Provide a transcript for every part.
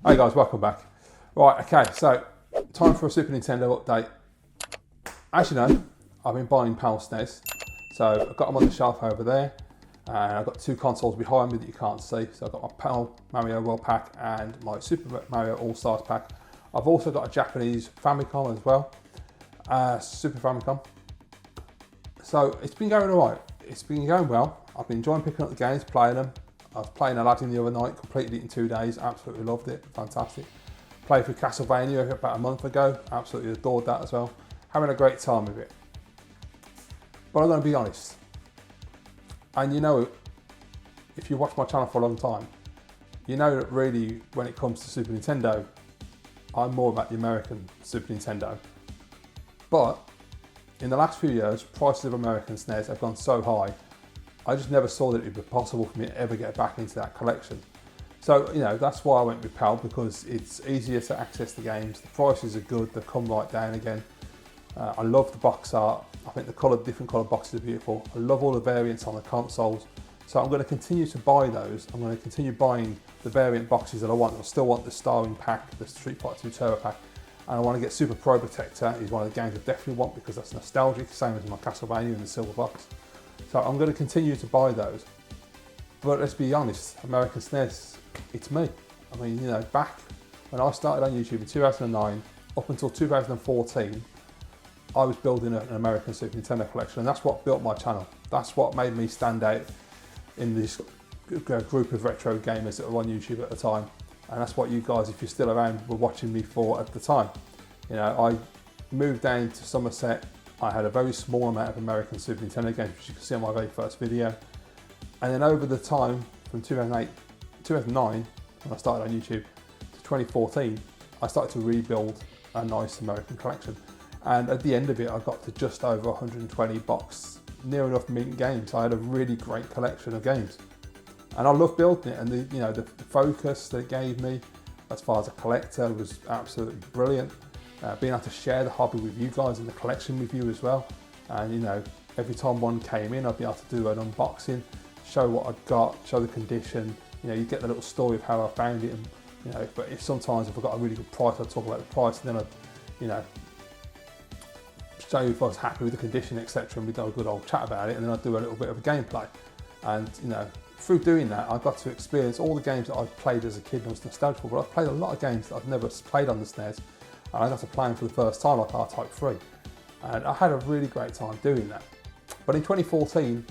Hey guys, welcome back. Right, okay, so time for a Super Nintendo update. As you know, I've been buying PAL SNES, so I've got them on the shelf over there, and I've got two consoles behind me that you can't see. So I've got my PAL Mario World Pack and my Super Mario All-Stars Pack. I've also got a Japanese Famicom as well, Super Famicom. So it's been going alright. It's been going well. I've been enjoying picking up the games, playing them. I was playing Aladdin the other night, completed it in 2 days, absolutely loved it, fantastic. Played through Castlevania about a month ago, absolutely adored that as well. Having a great time with it. But I'm going to be honest, and you know, if you watch my channel for a long time, you know that really when it comes to Super Nintendo, I'm more about the American Super Nintendo. But in the last few years, prices of American SNES have gone so high, I just never saw that it would be possible for me to ever get back into that collection. So, you know, that's why I went with PAL, because it's easier to access the games, the prices are good, they've come right down again. I love the box art, I think the different colour boxes are beautiful. I love all the variants on the consoles. So I'm going to continue to buy those. I'm going to continue buying the variant boxes that I want. I still want the Starring pack, the Street Fighter 2 Turbo pack, and I want to get Super Pro Protector. Is one of the games I definitely want because that's nostalgic, same as my Castlevania in the silver box. So I'm going to continue to buy those. But let's be honest, American SNES, it's me. I mean, you know, back when I started on YouTube in 2009, up until 2014, I was building an American Super Nintendo collection, and that's what built my channel. That's what made me stand out in this group of retro gamers that were on YouTube at the time. And that's what you guys, if you're still around, were watching me for at the time. You know, I moved down to Somerset. I had a very small amount of American Super Nintendo games, which you can see on my very first video. And then over the time, from 2009, when I started on YouTube, to 2014, I started to rebuild a nice American collection. And at the end of it, I got to just over 120 box, near enough mint games. I had a really great collection of games. And I love building it, and the focus that it gave me, as far as a collector, was absolutely brilliant. Being able to share the hobby with you guys and the collection with you as well. And you know, every time one came in, I'd be able to do an unboxing, show what I'd got, show the condition. You know, you get the little story of how I found it, and you know, but if sometimes if I got a really good price, I'd talk about the price, and then I'd, you know, show you if I was happy with the condition, etc. And we'd have a good old chat about it, and then I'd do a little bit of a gameplay. And you know, through doing that, I got to experience all the games that I've played as a kid and was nostalgic for. But I've played a lot of games that I've never played on the SNES, and I got to play them for the first time, like R-Type 3. And I had a really great time doing that. But in 2014,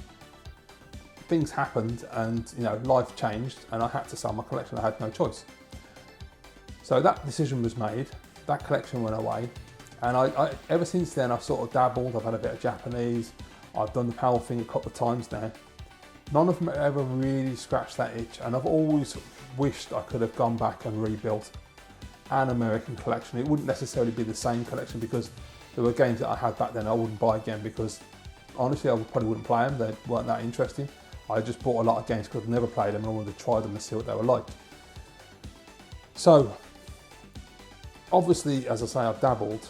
things happened, and you know, life changed, and I had to sell my collection. I had no choice. So that decision was made. That collection went away, and I ever since then I've sort of dabbled. I've had a bit of Japanese. I've done the PAL thing a couple of times now. None of them ever really scratched that itch, and I've always wished I could have gone back and rebuilt an American collection. It wouldn't necessarily be the same collection, because there were games that I had back then I wouldn't buy again, because honestly I probably wouldn't play them. They weren't that interesting. I just bought a lot of games because I've never played them and I wanted to try them and see what they were like. So obviously, as I say, I've dabbled,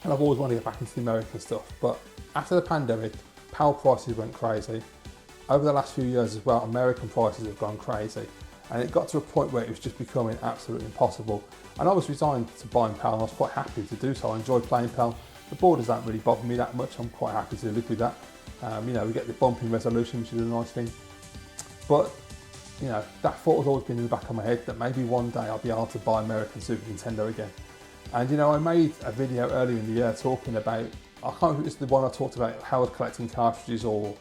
and I've always wanted to get back into the American stuff. But after the pandemic, PAL prices went crazy. Over the last few years as well, American prices have gone crazy. And it got to a point where it was just becoming absolutely impossible. And I was resigned to buying PAL, and I was quite happy to do so. I enjoy playing PAL. The borders don't really bother me that much. I'm quite happy to live with that. You know, we get the bumping resolution, which is a nice thing. But, you know, that thought has always been in the back of my head that maybe one day I'll be able to buy American Super Nintendo again. And, you know, I made a video earlier in the year talking about, I can't remember if it's the one I talked about how I was collecting cartridges or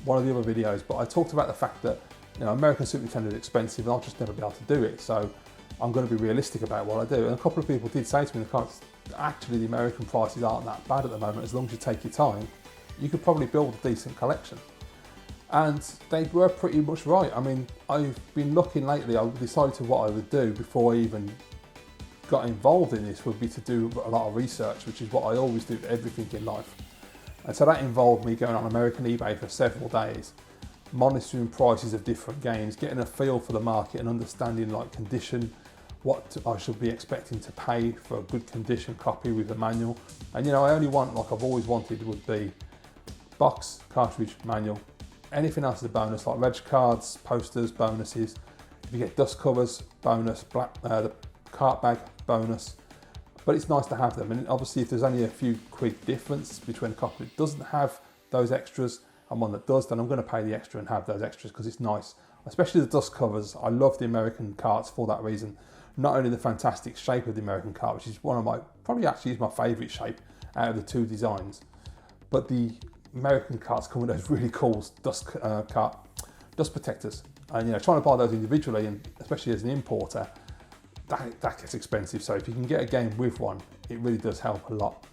one of the other videos, but I talked about the fact that, you know, American Super Nintendo is expensive and I'll just never be able to do it. So I'm going to be realistic about what I do. And a couple of people did say to me in the comments, actually the American prices aren't that bad at the moment. As long as you take your time, you could probably build a decent collection. And they were pretty much right. I mean, I've been looking lately, I decided to what I would do before I even got involved in this would be to do a lot of research, which is what I always do for everything in life. And so that involved me going on American eBay for several days, monitoring prices of different games, getting a feel for the market and understanding like condition, what I should be expecting to pay for a good condition copy with a manual. And you know, I only want, like I've always wanted, would be box, cartridge, manual. Anything else is a bonus, like reg cards, posters, bonuses. You get dust covers, bonus, the cart bag, bonus. But it's nice to have them, and obviously if there's only a few quid difference between a copy that doesn't have those extras and one that does, then I'm going to pay the extra and have those extras because it's nice. Especially the dust covers. I love the American carts for that reason. Not only the fantastic shape of the American cart, which is one of my, probably actually is my favourite shape out of the two designs, but the American carts come with those really cool dust protectors. And trying to buy those individually, and especially as an importer, that gets expensive. So if you can get a game with one, it really does help a lot.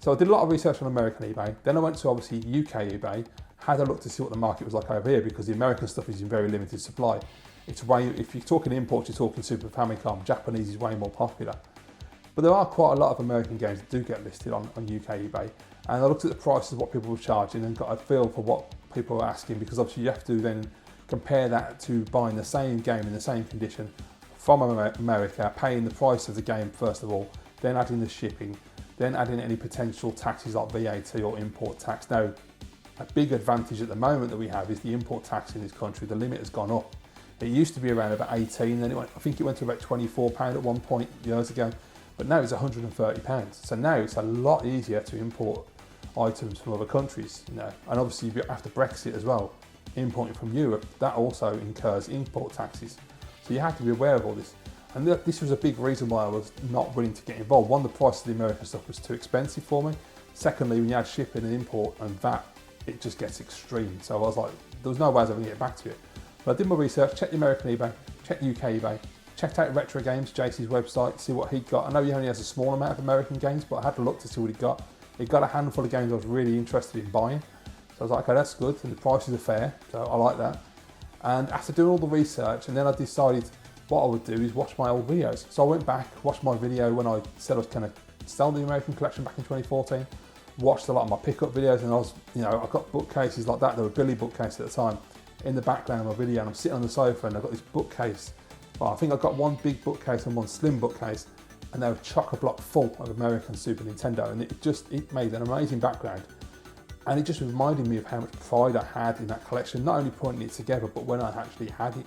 So I did a lot of research on American eBay. Then I went to obviously UK eBay, had a look to see what the market was like over here, because the American stuff is in very limited supply. It's if you're talking imports, you're talking Super Famicom. Japanese is way more popular. But there are quite a lot of American games that do get listed on UK eBay. And I looked at the prices of what people were charging and got a feel for what people were asking, because obviously you have to then compare that to buying the same game in the same condition from America, paying the price of the game first of all, then adding the shipping, then adding any potential taxes like VAT or import tax. Now, a big advantage at the moment that we have is the import tax in this country. The limit has gone up. It used to be around about 18, then I think it went to about £24 at one point years ago, but now it's £130. So now it's a lot easier to import items from other countries, and obviously after Brexit as well, importing from Europe, that also incurs import taxes. So you have to be aware of all this. And this was a big reason why I was not willing to get involved. One, the price of the American stuff was too expensive for me. Secondly, when you add shipping and import and VAT, it just gets extreme. So I was like, there was no way I was ever going to get back to it. But I did my research, checked the American eBay, checked UK eBay, checked out Retro Games, JC's website, see what he'd got. I know he only has a small amount of American games, but I had to look to see what he got. He got a handful of games I was really interested in buying. So I was like, okay, that's good, and the prices are fair, so I like that. And after doing all the research, and then I decided what I would do is watch my old videos. So I went back, watched my video when I said I was going to sell the American collection back in 2014, watched a lot of my pickup videos, and I was, I got bookcases like that. They were Billy bookcases at the time in the background of my video, and I'm sitting on the sofa and I've got this bookcase. Well, I think I've got one big bookcase and one slim bookcase, and they were chock-a-block full of American Super Nintendo, and it made an amazing background. And it just reminded me of how much pride I had in that collection, not only putting it together, but when I actually had it.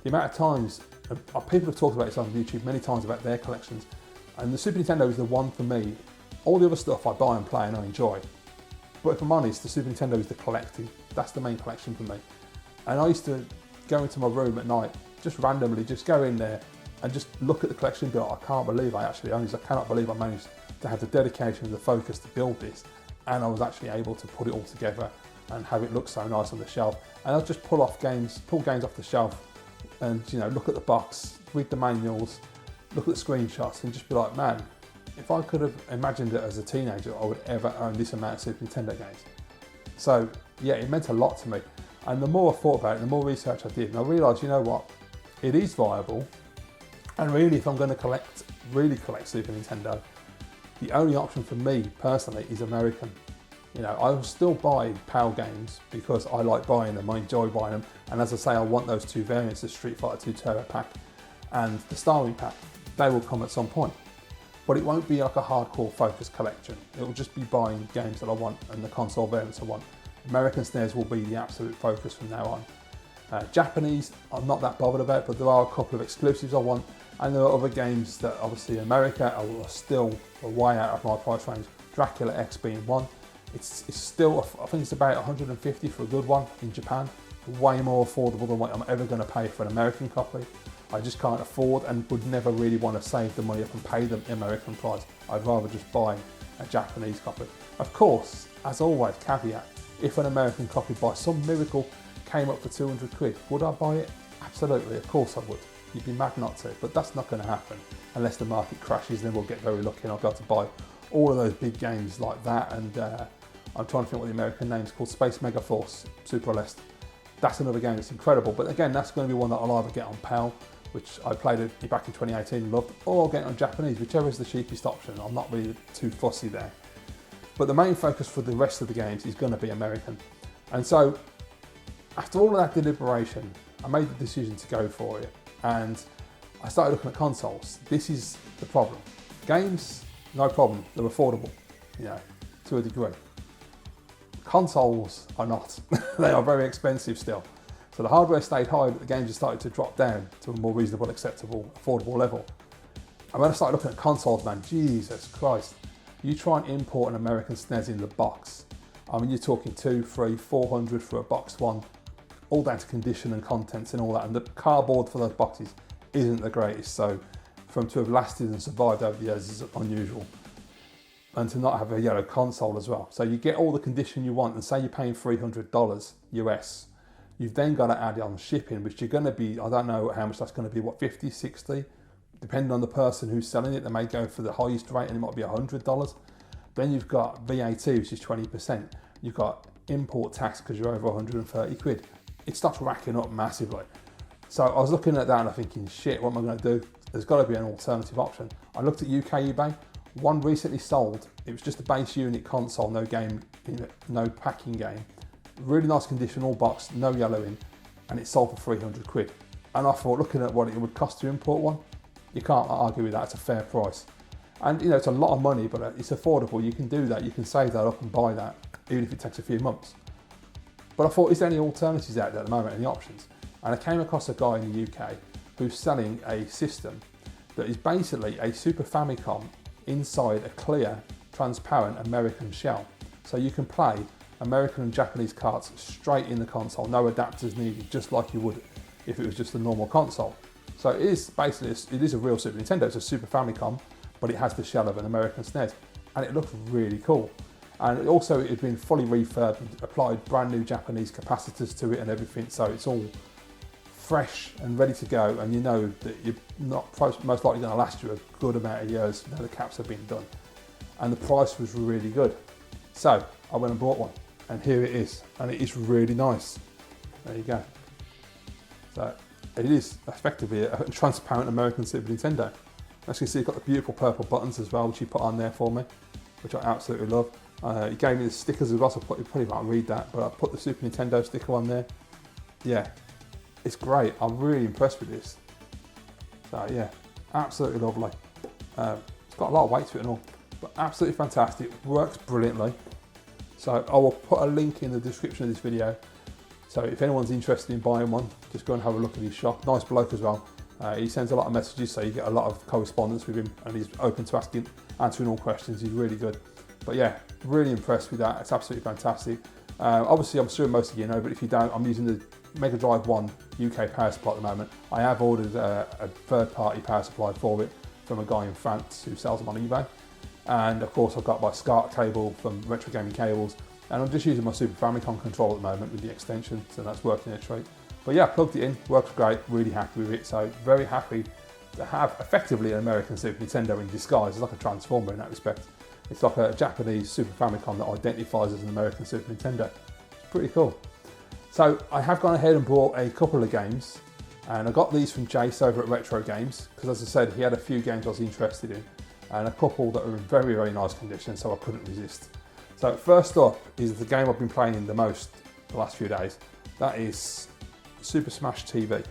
The amount of times, people have talked about this on YouTube many times about their collections, and the Super Nintendo is the one for me. All the other stuff I buy and play and I enjoy. But if I'm honest, the Super Nintendo is the collecting. That's the main collection for me. And I used to go into my room at night, just randomly, just go in there and just look at the collection and be like, I can't believe I actually own this. I cannot believe I managed to have the dedication and the focus to build this. And I was actually able to put it all together and have it look so nice on the shelf. And I'll just pull games off the shelf and look at the box, read the manuals, look at the screenshots, and just be like, man, if I could have imagined it as a teenager, I would ever own this amount of Super Nintendo games. So yeah, it meant a lot to me. And the more I thought about it, the more research I did, and I realised, you know what, it is viable. And really, if I'm going to really collect Super Nintendo, the only option for me personally is American. I will still buy PAL games because I like buying them, I enjoy buying them. And as I say, I want those two variants, the Street Fighter 2 Turbo Pack and the Starwing Pack. They will come at some point. But it won't be like a hardcore focused collection. It will just be buying games that I want and the console variants I want. American SNES will be the absolute focus from now on. Japanese, I'm not that bothered about, but there are a couple of exclusives I want. And there are other games that obviously in America are still way out of my price range. Dracula X being one. It's still, I think it's about 150 for a good one in Japan. Way more affordable than what I'm ever going to pay for an American copy. I just can't afford and would never really want to save the money up and pay the American price. I'd rather just buy a Japanese copy. Of course, as always, caveat, if an American copy by some miracle came up for 200 quid, would I buy it? Absolutely, of course I would. You'd be mad not to, but that's not going to happen unless the market crashes, and then we'll get very lucky and I'll be able to buy all of those big games like that. And I'm trying to think what the American name is called, Space Mega Force, Super Lest. That's another game that's incredible, but again, that's going to be one that I'll either get on PAL, which I played it back in 2018, loved, or I'll get it on Japanese, whichever is the cheapest option. I'm not really too fussy there. But the main focus for the rest of the games is going to be American. And so, after all of that deliberation, I made the decision to go for it. And I started looking at consoles. This is the problem. Games, no problem, they're affordable, to a degree. Consoles are not. They are very expensive still. So the hardware stayed high, but the games just started to drop down to a more reasonable, acceptable, affordable level. And when I started looking at consoles, man, Jesus Christ, you try and import an American SNES in the box. I mean, you're talking 200, 300, 400 for a box one, all down to condition and contents and all that. And the cardboard for those boxes isn't the greatest. So for them to have lasted and survived over the years is unusual. And to not have a yellow console as well. So you get all the condition you want, and say you're paying $300 US. You've then got to add on shipping, which you're going to be, I don't know how much that's going to be, what, 50, 60? Depending on the person who's selling it, they may go for the highest rate and it might be $100. Then you've got VAT, which is 20%. You've got import tax because you're over 130 quid. It starts racking up massively. So I was looking at that and I'm thinking, shit, what am I going to do? There's got to be an alternative option. I looked at UK eBay. One recently sold. It was just a base unit console, no game, no packing game. Really nice condition, all boxed, no yellowing, and it sold for 300 quid. And I thought, looking at what it would cost to import one, you can't argue with that. It's a fair price. And you know, it's a lot of money, but it's affordable. You can do that. You can save that up and buy that, even if it takes a few months. But I thought, is there any alternatives out there at the moment, any options? And I came across a guy in the UK who's selling a system that is basically a Super Famicom inside a clear, transparent American shell. So you can play American and Japanese cards straight in the console, no adapters needed, just like you would if it was just a normal console. So it is basically, it is a real Super Nintendo. It's a Super Famicom, but it has the shell of an American SNES, and it looks really cool. And it had been fully refurbed and applied brand new Japanese capacitors to it and everything, so it's all fresh and ready to go, and you know that you're most likely going to last you a good amount of years now the caps have been done. And the price was really good. So I went and bought one, and here it is, and it is really nice. There you go. So it is effectively a transparent American Super Nintendo. As you can see, it's got the beautiful purple buttons as well, which he put on there for me, which I absolutely love. He gave me the stickers as well, so you probably can't read that, but I put the Super Nintendo sticker on there. Yeah, it's great. I'm really impressed with this. So yeah, absolutely lovely. It's got a lot of weight to it and all, but absolutely fantastic. Works brilliantly. So I will put a link in the description of this video. So if anyone's interested in buying one, just go and have a look at his shop. Nice bloke as well. He sends a lot of messages, so you get a lot of correspondence with him, and he's open to answering all questions. He's really good. But yeah, really impressed with that. It's absolutely fantastic. Obviously, I'm sure most of you know, but if you don't, I'm using the Mega Drive 1 UK power supply at the moment. I have ordered a third-party power supply for it from a guy in France who sells them on eBay. And of course, I've got my SCART cable from Retro Gaming Cables, and I'm just using my Super Famicom controller at the moment with the extension, so that's working a treat. But yeah, plugged it in, works great, really happy with it. So very happy to have effectively an American Super Nintendo in disguise. It's like a transformer in that respect. It's like a Japanese Super Famicom that identifies as an American Super Nintendo. It's pretty cool. So I have gone ahead and bought a couple of games, and I got these from Jace over at Retro Games, because as I said, he had a few games I was interested in, and a couple that are in very, very nice condition, so I couldn't resist. So first up is the game I've been playing the most the last few days. That is Super Smash TV.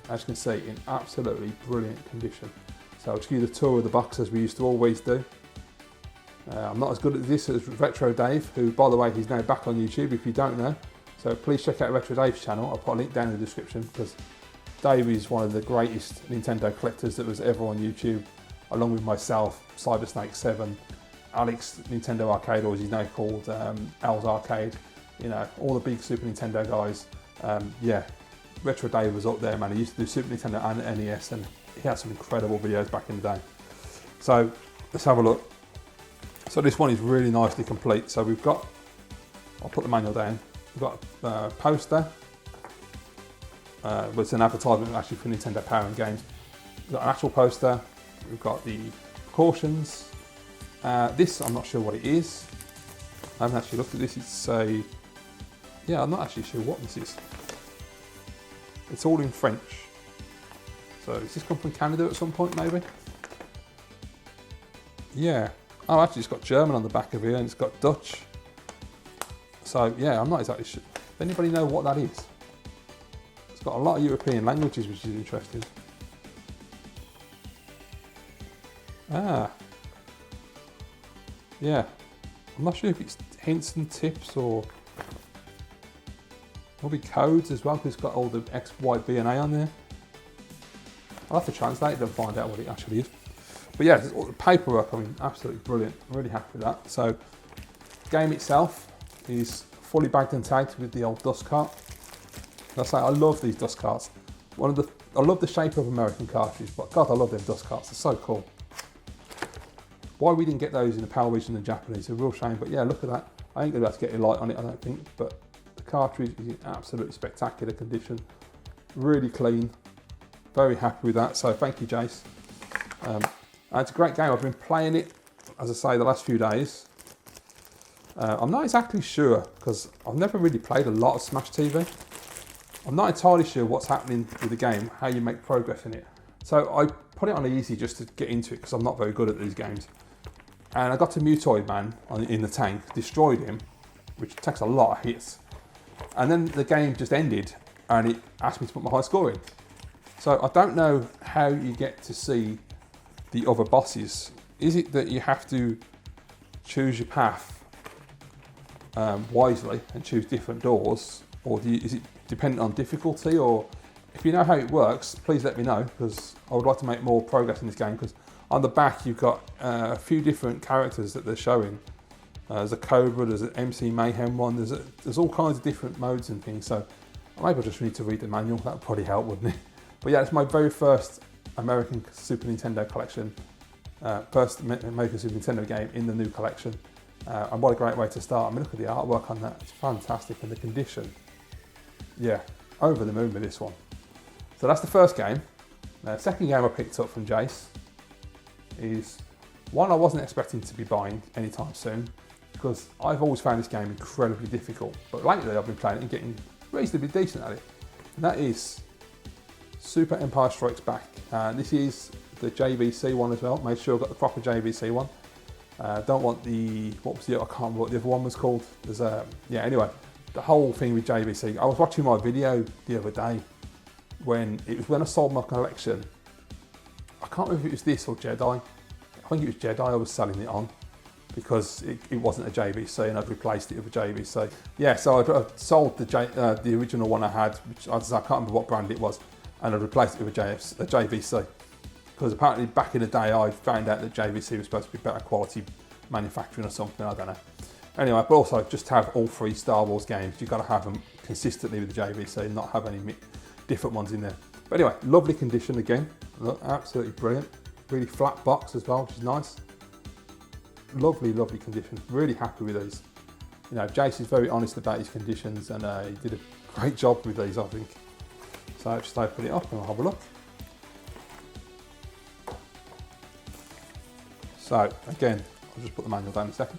As you can see, in absolutely brilliant condition. So I'll just give you the tour of the box as we used to always do. I'm not as good at this as Retro Dave, who, by the way, he's now back on YouTube if you don't know. So please check out Retro Dave's channel. I'll put a link down in the description, because Dave is one of the greatest Nintendo collectors that was ever on YouTube, along with myself, Cybersnake 7, Alex Nintendo Arcade, or as he's now called, Al's Arcade, you know, all the big Super Nintendo guys. Yeah, Retro Dave was up there, man. He used to do Super Nintendo and NES, and he had some incredible videos back in the day. So let's have a look. So this one is really nicely complete. So we've got, I'll put the manual down. We've got a poster, but it's an advertisement actually for Nintendo Power and Games. We've got an actual poster. We've got the precautions. This, I'm not sure what it is. I haven't actually looked at this. It's a, yeah, I'm not actually sure what this is. It's all in French. So does this come from Canada at some point, maybe? Yeah. Oh, actually, it's got German on the back of here, and it's got Dutch. So yeah, I'm not exactly sure. Does anybody know what that is? It's got a lot of European languages, which is interesting. Ah. Yeah. I'm not sure if it's hints and tips or... There'll be codes as well, because it's got all the X, Y, B and A on there. I'll have to translate it and find out what it actually is. But yeah, all the paperwork, I mean, absolutely brilliant. I'm really happy with that. So, the game itself is fully bagged and tagged with the old dust cart. I say, I love these dust carts. I love the shape of American cartridges, but God, I love them dust carts. They're so cool. Why we didn't get those in the PAL region and Japanese, a real shame. But yeah, look at that. I ain't gonna be able to get a light on it, I don't think. But the cartridge is in absolutely spectacular condition. Really clean. Very happy with that. So thank you, Jace. And it's a great game. I've been playing it, as I say, the last few days. I'm not exactly sure, because I've never really played a lot of Smash TV. I'm not entirely sure what's happening with the game, how you make progress in it. So I put it on easy just to get into it, because I'm not very good at these games. And I got to Mutoid Man in the tank, destroyed him, which takes a lot of hits. And then the game just ended, and it asked me to put my high score in. So I don't know how you get to see the other bosses. Is it that you have to choose your path wisely and choose different doors, or is it dependent on difficulty? Or if you know how it works, please let me know, because I would like to make more progress in this game. Because on the back you've got a few different characters that they're showing. There's a Cobra, there's an MC Mayhem one, there's all kinds of different modes and things. So maybe I just need to read the manual. That would probably help, wouldn't it? But yeah, it's my very first American Super Nintendo collection, first American Super Nintendo game in the new collection. And what a great way to start. I mean, look at the artwork on that, it's fantastic, and the condition. Yeah, over the moon with this one. So that's the first game. Second game I picked up from Jace is one I wasn't expecting to be buying anytime soon, because I've always found this game incredibly difficult. But lately I've been playing it and getting reasonably decent at it. And that is Super Empire Strikes Back. This is the JVC one as well. Made sure I got the proper JVC one. Don't want the, what was the, I can't remember what the other one was called. There's yeah, anyway, the whole thing with JVC. I was watching my video the other day when I sold my collection. I can't remember if it was this or Jedi. I think it was Jedi I was selling it on, because it wasn't a JVC and I'd replaced it with a JVC. Yeah, so I sold the original one I had, which I can't remember what brand it was, and I replaced it with a JVC. Because apparently back in the day I found out that JVC was supposed to be better quality manufacturing or something, I don't know. Anyway, but also just to have all three Star Wars games, you've got to have them consistently with the JVC and not have any different ones in there. But anyway, lovely condition again. Look, absolutely brilliant. Really flat box as well, which is nice. Lovely, lovely condition. Really happy with these. You know, Jace is very honest about his conditions, and he did a great job with these, I think. So I'll just open it up and I'll have a look. So again, I'll just put the manual down in a second.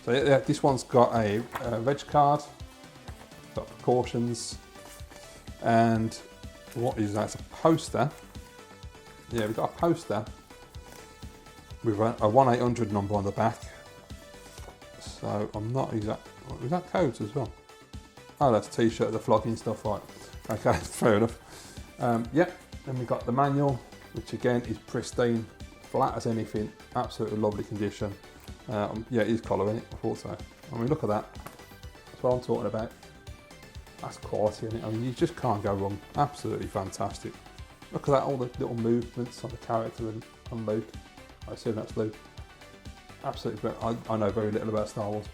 So yeah, this one's got a reg card, got precautions, and what is that? It's a poster. Yeah, we've got a poster with a 1-800 number on the back. So I'm not exact. Was that codes as well? Oh, that's t-shirt, the flogging stuff, right? Okay, fair enough. Yeah, then we've got the manual, which again is pristine, flat as anything, absolutely lovely condition. Yeah, it is colour in it, I thought so. I mean, look at that. That's what I'm talking about. That's quality in it. I mean, you just can't go wrong. Absolutely fantastic. Look at that, all the little movements on the character and on Luke. I assume that's Luke. Absolutely brilliant. I know very little about Star Wars,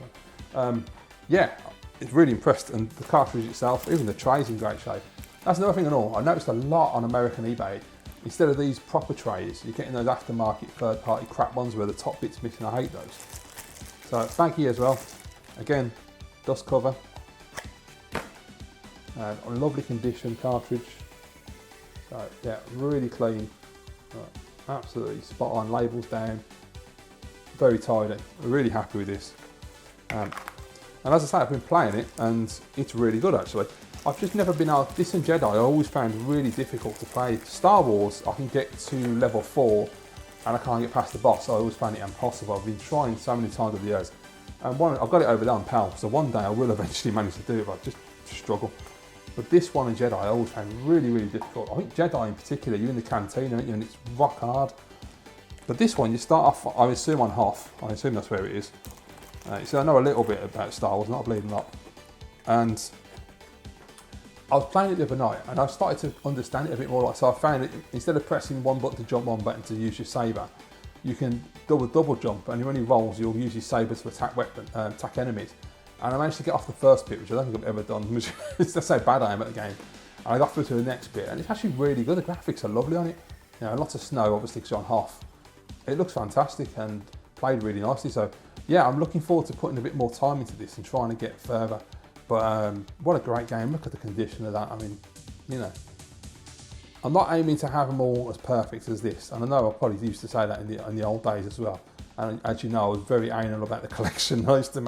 but yeah, it's really impressed. And the cartridge itself, even the tray's in great shape. That's another thing and all. I noticed a lot on American eBay. Instead of these proper trays, you're getting those aftermarket third-party crap ones where the top bit's missing. I hate those. So thank you as well. Again, dust cover. A lovely condition cartridge. So yeah, really clean. Absolutely spot on. Labels down. Very tidy. I'm really happy with this. And as I say, I've been playing it and it's really good actually. I've just never been able, this and Jedi I always found really difficult to play. Star Wars I can get to level 4 and I can't get past the boss. I always found it impossible. I've been trying so many times over the years. And I've got it over there on PAL, so one day I will eventually manage to do it, but I just struggle. But this one and Jedi I always found really, really difficult. I think Jedi in particular, you're in the canteen, aren't you, and it's rock hard. But this one, you start off, I assume on Hoth. I assume that's where it is. So I know a little bit about Star Wars, not a bleeding lot. And I was playing it the other night and I started to understand it a bit more. Like, so I found it, instead of pressing one button to jump, one button to use your saber, you can double jump, and when he rolls, you'll use your saber to attack enemies. And I managed to get off the first bit, which I don't think I've ever done, which is that's how bad I am at the game. And I got through to the next bit, and it's actually really good. The graphics are lovely on it. You know, lots of snow, obviously, because you're on half. It looks fantastic and played really nicely. So yeah, I'm looking forward to putting a bit more time into this and trying to get further. But what a great game. Look at the condition of that. I mean, you know, I'm not aiming to have them all as perfect as this. And I know I probably used to say that in the old days as well. And as you know, I was very anal about the collection. I used to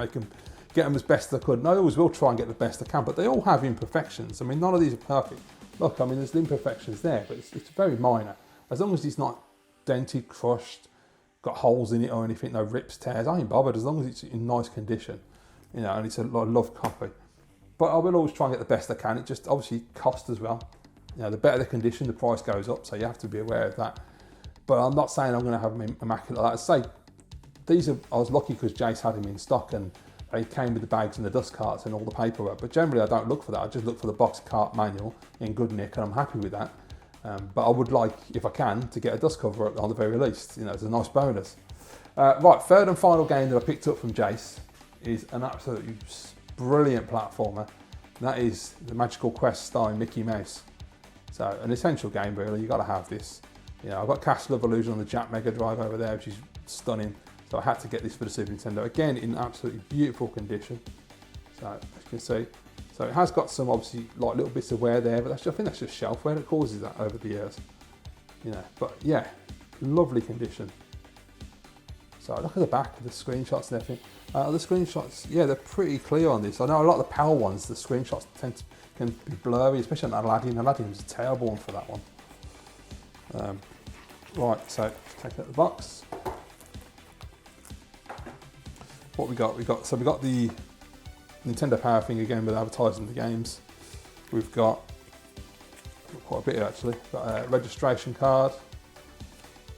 get them as best as I could. And I always will try and get the best I can, but they all have imperfections. I mean, none of these are perfect. Look, I mean, there's imperfections there, but it's very minor. As long as it's not dented, crushed, got holes in it or anything, no rips, tears, I ain't bothered, as long as it's in nice condition, you know, and it's a loved copy. But I will always try and get the best I can. It just obviously costs as well. You know, the better the condition, the price goes up, so you have to be aware of that. But I'm not saying I'm going to have them immaculate like that. I say, I was lucky because Jace had them in stock and they came with the bags and the dust carts and all the paperwork. But generally I don't look for that. I just look for the box cart manual in good nick, and I'm happy with that. But I would like, if I can, to get a dust cover on the very least. You know, it's a nice bonus. Right, third and final game that I picked up from Jace is an absolutely brilliant platformer. And that is the Magical Quest starring Mickey Mouse. So an essential game really, you've got to have this. You know, I've got Castle of Illusion on the Jap Mega Drive over there, which is stunning. So I had to get this for the Super Nintendo. Again, in absolutely beautiful condition. So as you can see, so it has got some obviously like little bits of wear there, but I think that's just shelfware that causes that over the years. You know, but yeah, lovely condition. So look at the back of the screenshots and everything. The screenshots, yeah, they're pretty clear on this. I know a lot of the PAL ones, the screenshots can be blurry, especially on Aladdin. Aladdin was a terrible one for that one. Right, so take out the box. What we got? We got the Nintendo Power thing again with advertising the games. We've got quite a bit here actually. We've got a registration card.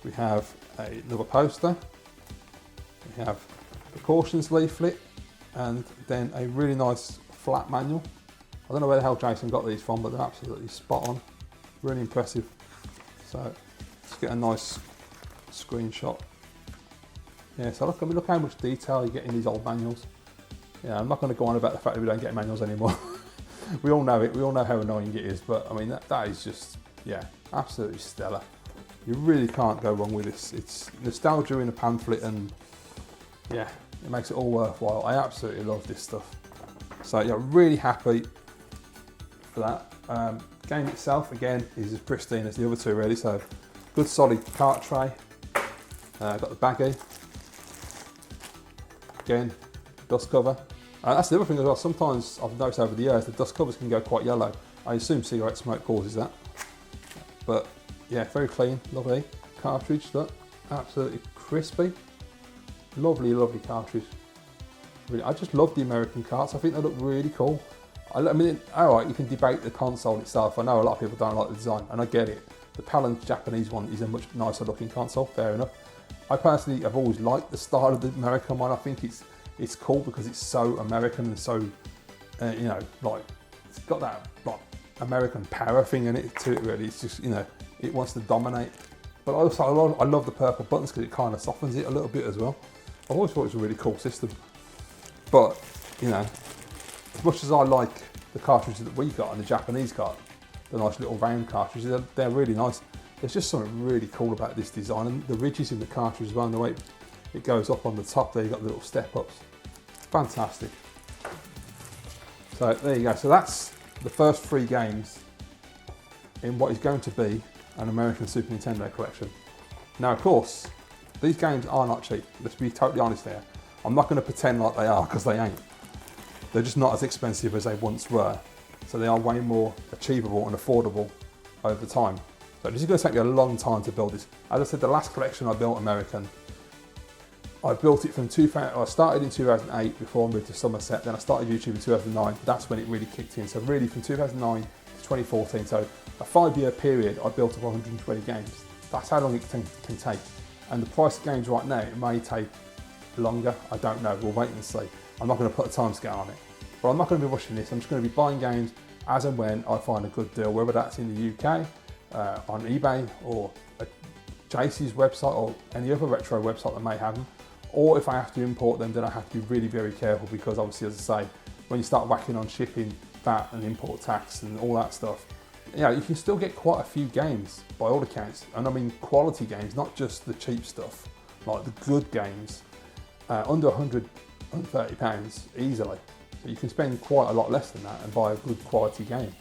We have another poster. We have precautions leaflet, and then a really nice flat manual. I don't know where the hell Jason got these from, but they're absolutely spot on. Really impressive. So let's get a nice screenshot. Yeah, so look how much detail you get in these old manuals. Yeah, I'm not going to go on about the fact that we don't get manuals anymore. We all know it. We all know how annoying it is. But I mean, that is just, yeah, absolutely stellar. You really can't go wrong with this. It's nostalgia in a pamphlet, and yeah, it makes it all worthwhile. I absolutely love this stuff. So yeah, really happy for that. Game itself, again, is as pristine as the other two really. So good solid cart tray. Got the baggie. Again, dust cover. That's the other thing as well. Sometimes I've noticed over the years the dust covers can go quite yellow. I assume cigarette smoke causes that. But yeah, very clean, lovely cartridge. Look, absolutely crispy. Lovely, lovely cartridge. Really, I just love the American carts. I think they look really cool. I mean, all right, you can debate the console itself. I know a lot of people don't like the design, and I get it. The PAL Japanese one is a much nicer looking console, fair enough. I personally have always liked the style of the American one. I think it's cool because it's so American and so, you know, like, it's got that like American power thing in it to it really. It's just, you know, it wants to dominate. But also I love the purple buttons because it kind of softens it a little bit as well. I've always thought it was a really cool system. But, you know, as much as I like the cartridges that we got on the Japanese cart, the nice little round cartridges, they're really nice. There's just something really cool about this design, and the ridges in the cartridge as well, and the way it goes up on the top there, you've got the little step ups. Fantastic. So there you go. So that's the first 3 games in what is going to be an American Super Nintendo collection. Now, of course, these games are not cheap. Let's be totally honest here. I'm not going to pretend like they are, because they ain't. They're just not as expensive as they once were. So they are way more achievable and affordable over time. So this is going to take me a long time to build this. As I said, the last collection I built American, I built it from 2000. I started in 2008 before I moved to Somerset. Then I started YouTube in 2009. That's when it really kicked in. So really from 2009 to 2014. So a 5-year period, I built up 120 games. That's how long it can take. And the price of games right now, it may take longer. I don't know. We'll wait and see. I'm not going to put a time scale on it. But I'm not going to be rushing this. I'm just going to be buying games, as and when I find a good deal, whether that's in the UK, on eBay, or JC's website, or any other retro website that may have them, or if I have to import them, then I have to be really very careful, because obviously, as I say, when you start whacking on shipping, VAT and import tax and all that stuff, you know, you can still get quite a few games by all accounts, and I mean quality games, not just the cheap stuff, like the good games, under £130 easily. So you can spend quite a lot less than that and buy a good quality game.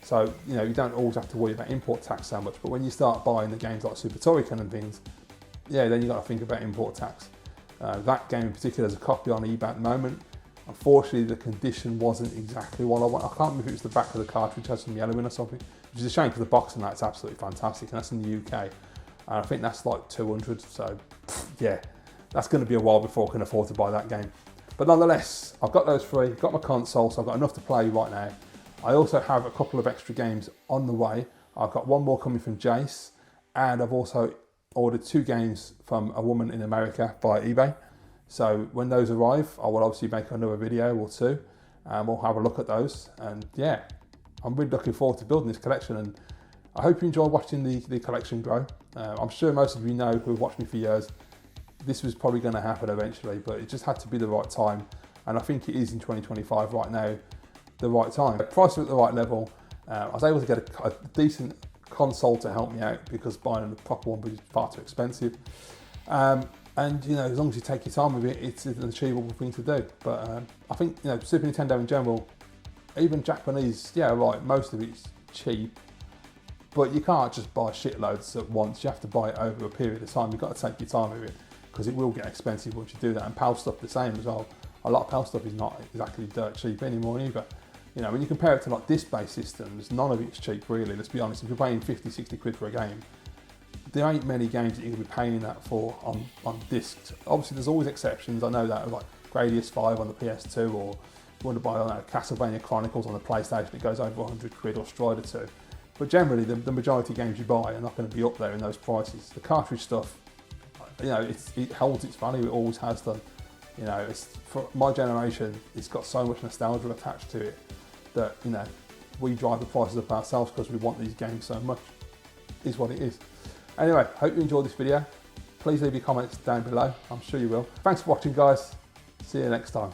So, you know, you don't always have to worry about import tax so much, but when you start buying the games like Super Turrican and things, yeah, then you got to think about import tax. That game in particular, there's a copy on eBay at the moment. Unfortunately, the condition wasn't exactly what I want. I can't remember if it was the back of the cartridge has some yellow in or something, which is a shame, because the box and that's absolutely fantastic, and that's in the UK. And I think that's like 200, so yeah, that's going to be a while before I can afford to buy that game. But nonetheless, I've got those three, got my console, so I've got enough to play right now. I also have a couple of extra games on the way. I've got one more coming from Jace, and I've also ordered 2 games from a woman in America via eBay. So when those arrive, I will obviously make another video or 2, and we'll have a look at those. And yeah, I'm really looking forward to building this collection, and I hope you enjoy watching the collection grow. I'm sure most of you know, who have watched me for years, this was probably going to happen eventually, but it just had to be the right time. And I think it is in 2025 right now, the right time. The price was at the right level. I was able to get a decent console to help me out, because buying the proper one was far too expensive. And you know, as long as you take your time with it, it's an achievable thing to do. But I think, you know, Super Nintendo in general, even Japanese, yeah, right, most of it's cheap, but you can't just buy shitloads at once. You have to buy it over a period of time. You've got to take your time with it, because it will get expensive once you do that. And PAL stuff the same as well. A lot of PAL stuff is not exactly dirt cheap anymore either. You know, when you compare it to like disc-based systems, none of it's cheap really, let's be honest. If you're paying 50, 60 quid for a game, there ain't many games that you're going to be paying that for on discs. Obviously, there's always exceptions. I know that, like Gradius 5 on the PS2, or if you want to buy Castlevania Chronicles on the PlayStation, it goes over 100 quid, or Strider 2. But generally, the majority of games you buy are not going to be up there in those prices. The cartridge stuff, you know, it holds its value. It always has done. You know, it's, for my generation, it's got so much nostalgia attached to it that, you know, we drive the prices up ourselves because we want these games so much. Is what it is. Anyway, hope you enjoyed this video. Please leave your comments down below. I'm sure you will. Thanks for watching, guys. See you next time.